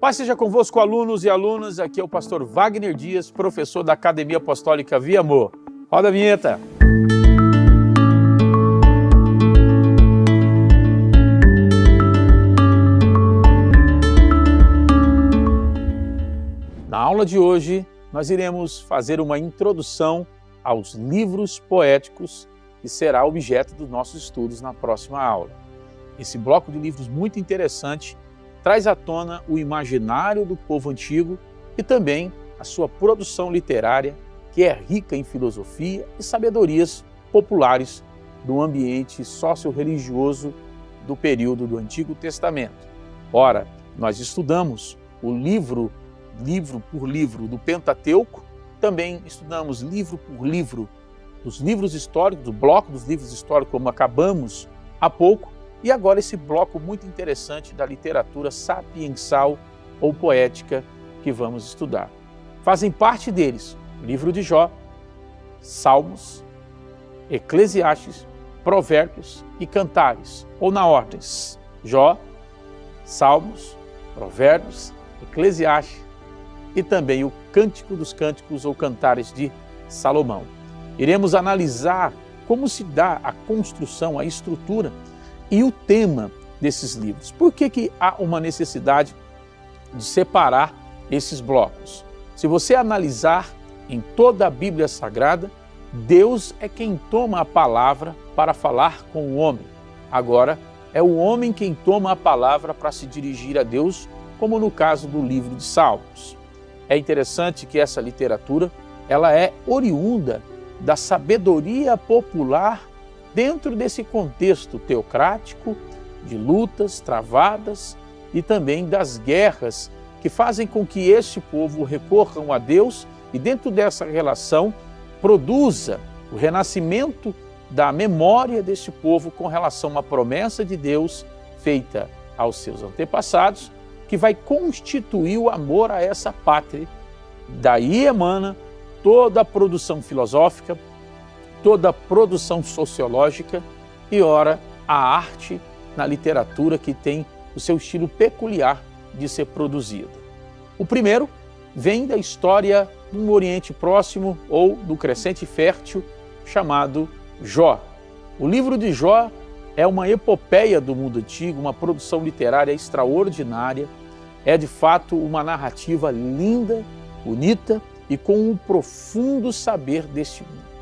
Paz seja convosco, alunos e alunas. Aqui é o pastor Wagner Dias, professor da Academia Apostólica Via Amor. Roda a vinheta. Na aula de hoje, nós iremos fazer uma introdução aos livros poéticos, que será objeto dos nossos estudos na próxima aula. Esse bloco de livros muito interessante traz à tona o imaginário do povo antigo e também a sua produção literária, que é rica em filosofia e sabedorias populares do ambiente socio-religioso do período do Antigo Testamento. Ora, nós estudamos o livro por livro do Pentateuco, também estudamos livro por livro dos livros históricos, do bloco dos livros históricos, como acabamos há pouco, e agora esse bloco muito interessante da literatura sapiensal ou poética que vamos estudar. Fazem parte deles o livro de Jó, Salmos, Eclesiastes, Provérbios e Cantares, ou na ordem: Jó, Salmos, Provérbios, Eclesiastes e também o Cântico dos Cânticos ou Cantares de Salomão. Iremos analisar como se dá a construção, a estrutura e o tema desses livros. Por que há uma necessidade de separar esses blocos? Se você analisar em toda a Bíblia Sagrada, Deus é quem toma a palavra para falar com o homem. Agora, é o homem quem toma a palavra para se dirigir a Deus, como no caso do livro de Salmos. É interessante que essa literatura ela é oriunda da sabedoria popular dentro desse contexto teocrático de lutas travadas e também das guerras que fazem com que este povo recorram a Deus e dentro dessa relação produza o renascimento da memória deste povo com relação à promessa de Deus feita aos seus antepassados, que vai constituir o amor a essa pátria. Daí emana toda a produção filosófica, toda a produção sociológica e, ora, a arte na literatura que tem o seu estilo peculiar de ser produzida. O primeiro vem da história do Oriente Próximo ou do Crescente Fértil, chamado Jó. O livro de Jó é uma epopeia do mundo antigo, uma produção literária extraordinária, é de fato uma narrativa linda, bonita e com um profundo saber deste mundo.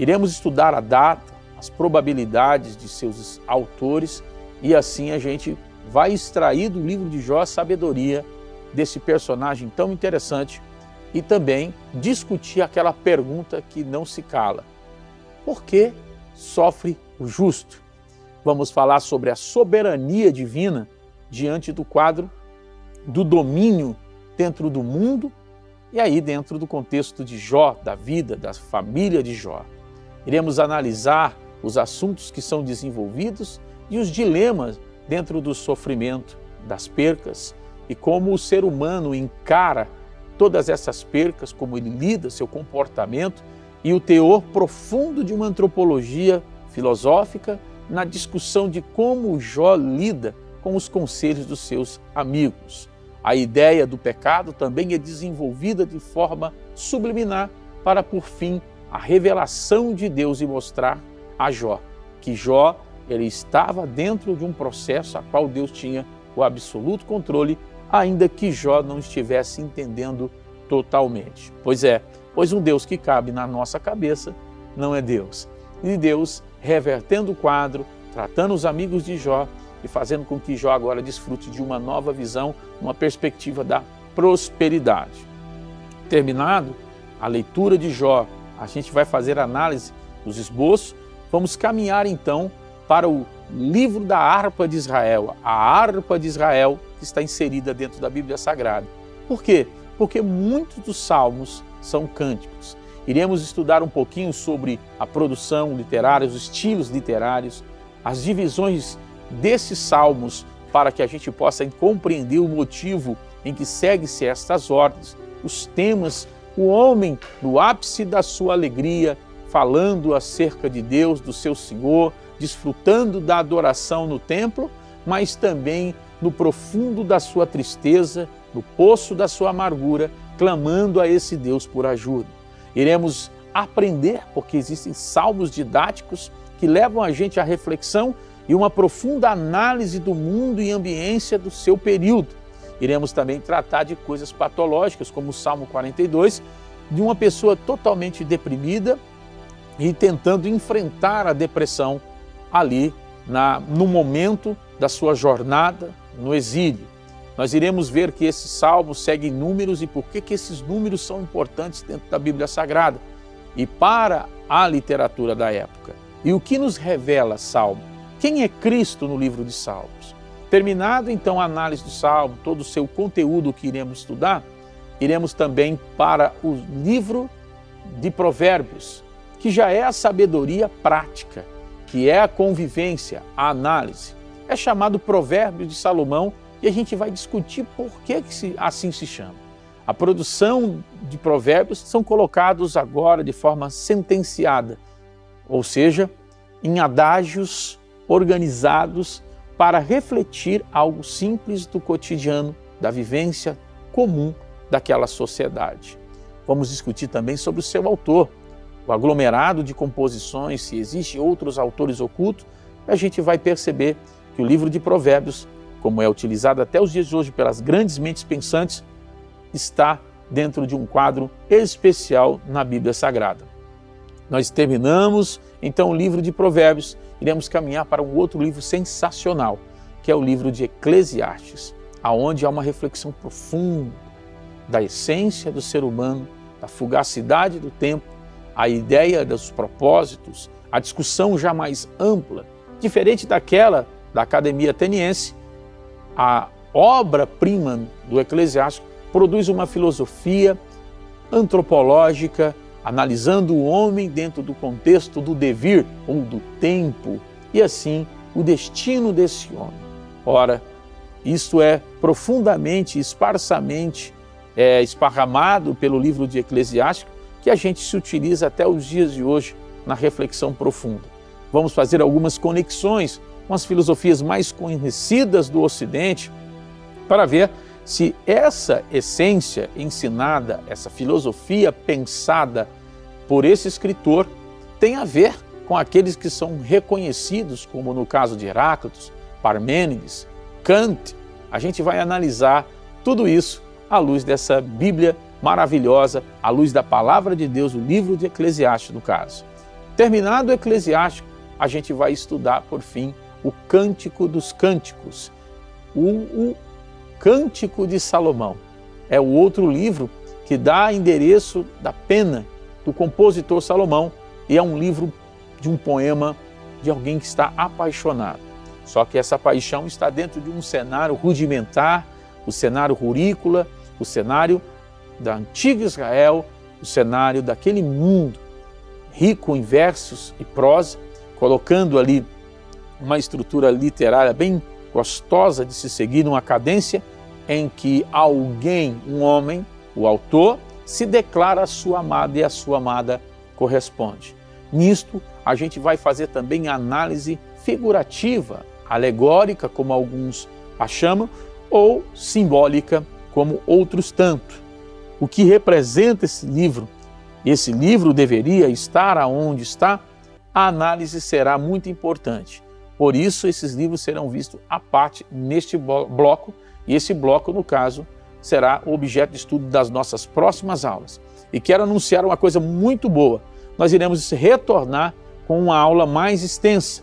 Iremos estudar a data, as probabilidades de seus autores e assim a gente vai extrair do livro de Jó a sabedoria desse personagem tão interessante e também discutir aquela pergunta que não se cala: por que sofre o justo? Vamos falar sobre a soberania divina diante do quadro do domínio dentro do mundo e aí dentro do contexto de Jó, da vida, da família de Jó. Iremos analisar os assuntos que são desenvolvidos e os dilemas dentro do sofrimento, das percas e como o ser humano encara todas essas percas, como ele lida, seu comportamento e o teor profundo de uma antropologia filosófica na discussão de como Jó lida com os conselhos dos seus amigos. A ideia do pecado também é desenvolvida de forma subliminar para, por fim, a revelação de Deus e mostrar a Jó que Jó ele estava dentro de um processo a qual Deus tinha o absoluto controle, ainda que Jó não estivesse entendendo totalmente. Pois um Deus que cabe na nossa cabeça não é Deus. E Deus revertendo o quadro, tratando os amigos de Jó e fazendo com que Jó agora desfrute de uma nova visão, uma perspectiva da prosperidade. Terminado a leitura de Jó, a gente vai fazer análise dos esboços, vamos caminhar então para o livro da harpa de Israel, a harpa de Israel que está inserida dentro da Bíblia Sagrada. Por quê? Porque muitos dos salmos são cânticos. Iremos estudar um pouquinho sobre a produção literária, os estilos literários, as divisões desses salmos para que a gente possa compreender o motivo em que segue-se estas ordens, os temas, o homem no ápice da sua alegria, falando acerca de Deus, do seu Senhor, desfrutando da adoração no templo, mas também no profundo da sua tristeza, no poço da sua amargura, clamando a esse Deus por ajuda. Iremos aprender, porque existem salmos didáticos que levam a gente à reflexão e uma profunda análise do mundo e ambiência do seu período. Iremos também tratar de coisas patológicas, como o Salmo 42, de uma pessoa totalmente deprimida e tentando enfrentar a depressão ali no momento da sua jornada no exílio. Nós iremos ver que esse salmo segue números e por que esses números são importantes dentro da Bíblia Sagrada e para a literatura da época. E o que nos revela Salmo? Quem é Cristo no livro de Salmos? Terminado então a análise do Salmo, todo o seu conteúdo que iremos estudar, iremos também para o livro de Provérbios, que já é a sabedoria prática, que é a convivência, a análise. É chamado Provérbios de Salomão e a gente vai discutir por que assim se chama. A produção de provérbios são colocados agora de forma sentenciada, ou seja, em adágios organizados para refletir algo simples do cotidiano, da vivência comum daquela sociedade. Vamos discutir também sobre o seu autor, o aglomerado de composições, se existem outros autores ocultos, a gente vai perceber que o livro de Provérbios, como é utilizado até os dias de hoje pelas grandes mentes pensantes, está dentro de um quadro especial na Bíblia Sagrada. Nós terminamos então o livro de Provérbios, iremos caminhar para um outro livro sensacional, que é o livro de Eclesiastes, aonde há uma reflexão profunda da essência do ser humano, da fugacidade do tempo, a ideia dos propósitos, a discussão já mais ampla, diferente daquela da Academia Ateniense. A obra-prima do Eclesiástico produz uma filosofia antropológica, analisando o homem dentro do contexto do devir ou do tempo, e assim o destino desse homem. Ora, isto é profundamente, esparsamente esparramado pelo livro de Eclesiástico, que a gente se utiliza até os dias de hoje na reflexão profunda. Vamos fazer algumas conexões com as filosofias mais conhecidas do Ocidente para ver se essa essência ensinada, essa filosofia pensada por esse escritor tem a ver com aqueles que são reconhecidos, como no caso de Heráclito, Parmênides, Kant. A gente vai analisar tudo isso à luz dessa Bíblia maravilhosa, à luz da Palavra de Deus, o livro de Eclesiastes, no caso. Terminado o Eclesiástico, a gente vai estudar, por fim, o Cântico dos Cânticos, o Cântico de Salomão. É o outro livro que dá endereço da pena do compositor Salomão e é um livro de um poema de alguém que está apaixonado. Só que essa paixão está dentro de um cenário rudimentar, o cenário rurícola, o cenário da antiga Israel, o cenário daquele mundo rico em versos e prosa, colocando ali uma estrutura literária bem gostosa de se seguir, numa cadência em que alguém, um homem, o autor, se declara a sua amada e a sua amada corresponde. Nisto, a gente vai fazer também a análise figurativa, alegórica, como alguns a chamam, ou simbólica, como outros tanto. O que representa esse livro? Esse livro deveria estar aonde está? A análise será muito importante. Por isso, esses livros serão vistos à parte neste bloco, e esse bloco, no caso, será o objeto de estudo das nossas próximas aulas. E quero anunciar uma coisa muito boa. Nós iremos retornar com uma aula mais extensa,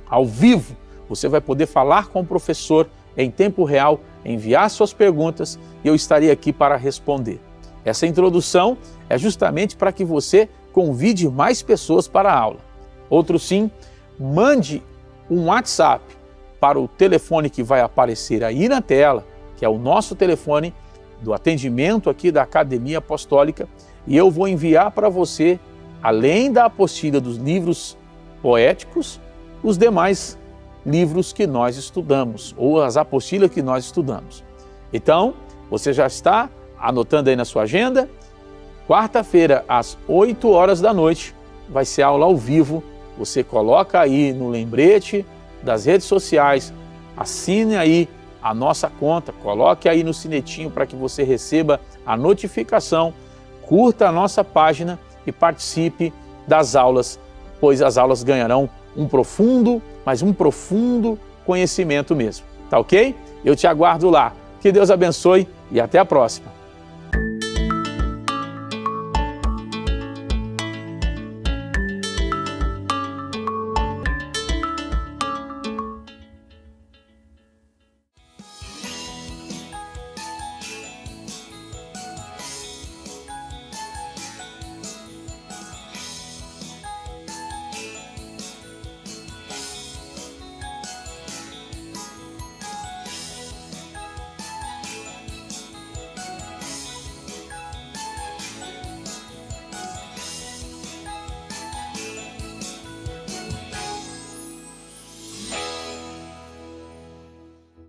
ao vivo. Você vai poder falar com o professor em tempo real, enviar suas perguntas e eu estarei aqui para responder. Essa introdução é justamente para que você convide mais pessoas para a aula. Outro sim, mande um WhatsApp para o telefone que vai aparecer aí na tela, que é o nosso telefone do atendimento aqui da Academia Apostólica, e eu vou enviar para você, além da apostila dos livros poéticos, os demais livros que nós estudamos, ou as apostilas que nós estudamos. Então, você já está anotando aí na sua agenda? Quarta-feira, às 8 horas da noite, vai ser aula ao vivo. Você coloca aí no lembrete das redes sociais, assine aí a nossa conta, coloque aí no sinetinho para que você receba a notificação, curta a nossa página e participe das aulas, pois as aulas ganharão um profundo conhecimento mesmo. Tá ok? Eu te aguardo lá. Que Deus abençoe e até a próxima.